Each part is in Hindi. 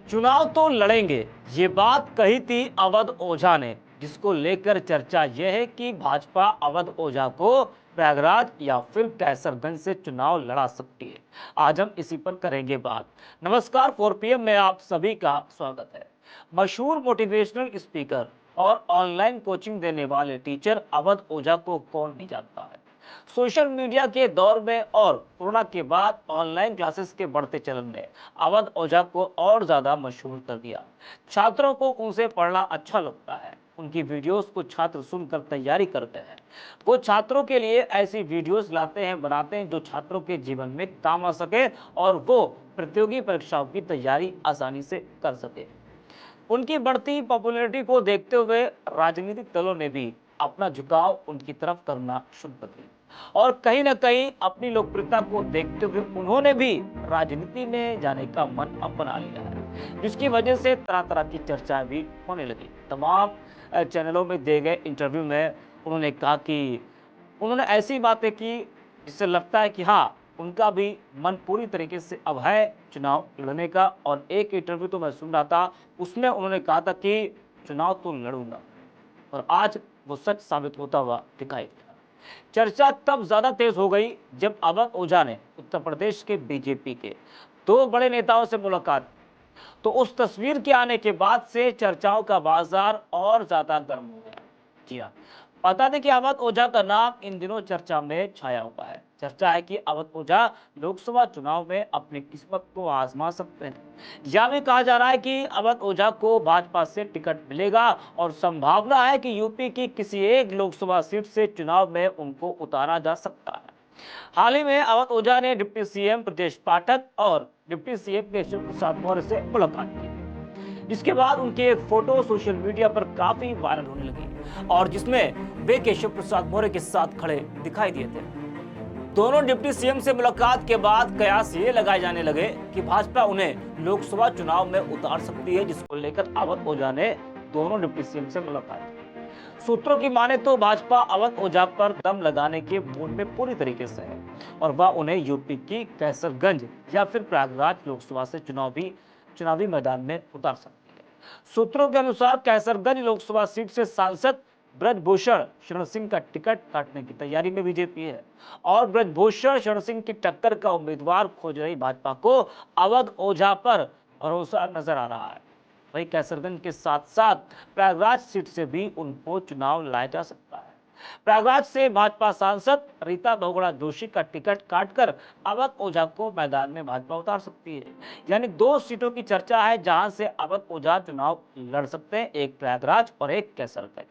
चुनाव तो लड़ेंगे, ये बात कही थी अवध ओझा ने, जिसको लेकर चर्चा यह है कि भाजपा अवध ओझा को प्रयागराज या फिर कैसरगंज से चुनाव लड़ा सकती है। आज हम इसी पर करेंगे बात। नमस्कार, 4 PM में आप सभी का स्वागत है। मशहूर मोटिवेशनल स्पीकर और ऑनलाइन कोचिंग देने वाले टीचर अवध ओझा को कौन नहीं जानता है। सोशल मीडिया के दौर में और कोरोना के बाद ऑनलाइन क्लासेस के बढ़ते चलन ने अवध ओझा को और ज्यादा मशहूर कर दिया। छात्रों को उनसे पढ़ना अच्छा लगता है। उनकी वीडियोस को छात्र सुनकर तैयारी करते हैं। वो छात्रों के लिए ऐसी वीडियोस लाते हैं, बनाते हैं जो छात्रों के जीवन में काम आ सके और वो प्रतियोगी परीक्षाओं की तैयारी आसानी से कर सके। उनकी बढ़ती पॉपुलैरिटी को देखते हुए राजनीतिक दलों ने भी अपना झुकाव उनकी तरफ करना शुरू कर दिया और कहीं ना कहीं अपनी लोकप्रियता को देखते हुए उन्होंने भी राजनीति में जाने का मन अब बना लिया है, जिसकी वजह से तरह तरह की चर्चाएं भी होने लगी। तमाम चैनलों में दिए गए इंटरव्यू में उन्होंने कहा कि उन्होंने ऐसी बातें की जिससे लगता है कि हाँ, उनका भी मन पूरी तरीके से अब है चुनाव लड़ने का। और एक इंटरव्यू तो मैं सुन रहा था, उसमें उन्होंने कहा था कि चुनाव तो लड़ूंगा, और आज वो सच साबित होता हुआ दिखाई दिया। चर्चा तब ज्यादा तेज हो गई जब अवध ओझा ने उत्तर प्रदेश के बीजेपी के 2 बड़े नेताओं से मुलाकात। तो उस तस्वीर के आने के बाद से चर्चाओं का बाजार और ज्यादा गर्म हो गया। जी हाँ, बता दें कि अवध ओझा का नाम इन दिनों चर्चा में छाया हुआ है। चर्चा है कि अवध ओझा लोकसभा चुनाव में अपनी किस्मत को आजमा सकते हैं। यह भी कहा जा रहा है कि अवध ओझा को भाजपा से टिकट मिलेगा और संभावना है कि यूपी की किसी एक लोकसभा सीट से चुनाव में उनको उतारा जा सकता है। हाल ही में अवध ओझा ने डिप्टी सीएम ब्रजेश पाठक और डिप्टी सीएम केशव प्रसाद मौर्य से मुलाकात की, जिसके बाद उनके एक फोटो सोशल मीडिया पर काफी वायरल होने लगी और जिसमें वे केशव प्रसाद मौर्य के साथ खड़े दिखाई दिए थे। दोनों डिप्टी सीएम से मुलाकात के बाद कयास ये लगाए जाने लगे कि भाजपा उन्हें लोकसभा चुनाव में उतार सकती है, जिसको लेकर अवध ओझा ने दोनों डिप्टी सीएम से मुलाकात की। सूत्रों की माने तो भाजपा अवध ओझा पर दम लगाने के मूड में पूरी तरीके से है और वह उन्हें यूपी की कैसरगंज या फिर प्रयागराज लोकसभा से चुनावी मैदान में उतार सकती है। सूत्रों के अनुसार कैसरगंज लोकसभा सीट से सांसद ब्रजभूषण शरण सिंह का टिकट काटने की तैयारी में बीजेपी है और ब्रजभूषण शरण सिंह की टक्कर का उम्मीदवार खोज रही भाजपा को अवध ओझा पर भरोसा नजर आ रहा है। वहीं कैसरगंज के साथ साथ प्रयागराज सीट से भी उनको चुनाव लड़ाया जा सकता है। प्रयागराज से भाजपा सांसद रीता बहुगुणा जोशी का टिकट काटकर अवध ओझा को मैदान में भाजपा उतार सकती है। यानी 2 सीटों की चर्चा है जहां से अवध ओझा चुनाव लड़ सकते हैं, एक प्रयागराज और एक कैसरगंज।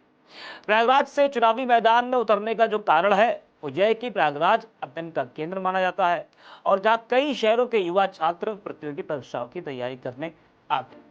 प्रयागराज से चुनावी मैदान में उतरने का जो कारण है वो यह है कि प्रयागराज अध्ययन का केंद्र माना जाता है और जहां कई शहरों के युवा छात्र प्रतियोगी परीक्षाओं की तैयारी करने आते हैं।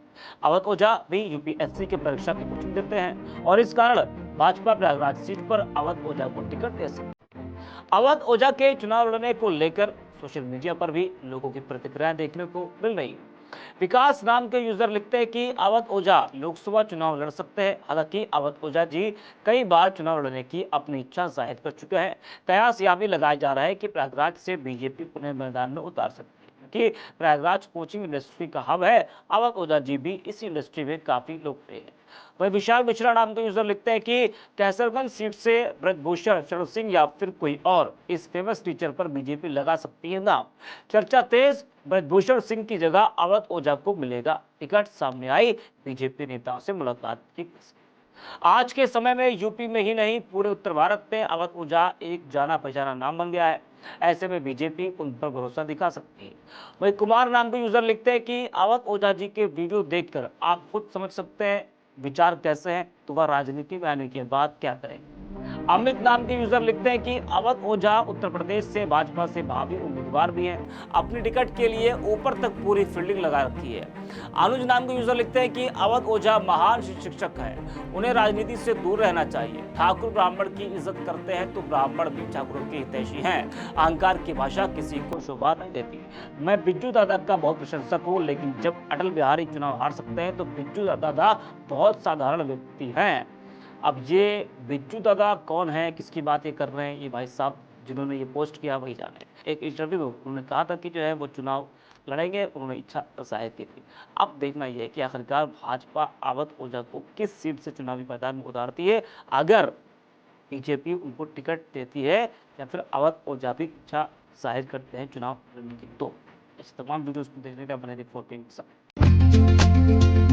अवध ओझा भी यूपीएससी की परीक्षा की कोचिंग देते हैं और इस कारण भाजपा प्रयागराज सीट पर अवध ओझा को टिकट दे सकती है। अवध ओझा के चुनाव लड़ने को लेकर सोशल मीडिया पर भी लोगों की प्रतिक्रियाएं देखने को मिल रही है। विकास नाम के यूजर लिखते हैं कि अवध ओझा लोकसभा चुनाव लड़ सकते हैं। हालांकि अवध ओझा जी कई बार चुनाव लड़ने की अपनी इच्छा जाहिर कर चुके हैं। कयास यह भी लगाया जा रहा है कि प्रयागराज से बीजेपी उन्हें मैदान में उतार सकती है, क्योंकि प्रयागराज कोचिंग इंडस्ट्री का हब है। अवध ओझा जी भी इस इंडस्ट्री में काफी लोकप्रिय है। वही विशाल मिश्रा नाम के यूजर लिखते हैं कि कैसरगंज सीट से ब्रजभूषण शरण सिंह या फिर कोई और इस फेमस टीचर पर बीजेपी लगा सकती है नाम। चर्चा तेज, ब्रजभूषण सिंह की जगह अवध ओझा को मिलेगा टिकट, सामने आई बीजेपी नेताओं से मुलाकात की। आज के समय में यूपी में ही नहीं पूरे उत्तर भारत में अवध ओझा एक जाना पहचाना नाम बन गया है। ऐसे में बीजेपी उन पर भरोसा दिखा सकती है। वही कुमार नाम के यूजर लिखते हैं कि अवध ओझा जी के वीडियो देखकर आप खुद समझ सकते हैं विचार कैसे हैं, तो वह राजनीति में आने के बाद क्या करेंगे। अमित नाम के यूजर लिखते हैं कि अवध ओझा उत्तर प्रदेश से भाजपा से भावी उम्मीदवार भी हैं। अपनी टिकट के लिए ऊपर तक पूरी फील्डिंग लगा रखी है। अनुज नाम के यूजर लिखते हैं कि अवध ओझा महान शिक्षक हैं, उन्हें राजनीति से दूर रहना चाहिए। ठाकुर ब्राह्मण की इज्जत करते हैं तो ब्राह्मण भी ठाकुरों के हितैषी हैं। अहंकार की भाषा किसी को शोभा नहीं देती। मैं बिज्जू दादा का बहुत प्रशंसक हूँ, लेकिन जब अटल बिहारी चुनाव हार सकते हैं तो बिज्जू दादा बहुत साधारण व्यक्ति हैं। अब ये बिज्जू दादा कौन है, किसकी बातें कर रहे हैं, ये भाई साहब जिन्होंने ये पोस्ट किया वही जाने। एक इंटरव्यू में उन्होंने कहा था कि जो है वो चुनाव लड़ेंगे, उन्होंने इच्छा ज़ाहिर की थी। अब देखना ये है कि आखिरकार भाजपा अवध ओझा को किस सीट से चुनावी मैदान में उतारती है, अगर बीजेपी उनको टिकट देती है या फिर अवध ओझा भी इच्छा जाहिर करते हैं चुनाव लड़ने की। तो इस तमाम वीडियोज़ को देखने का बने रहिए 14 के साथ।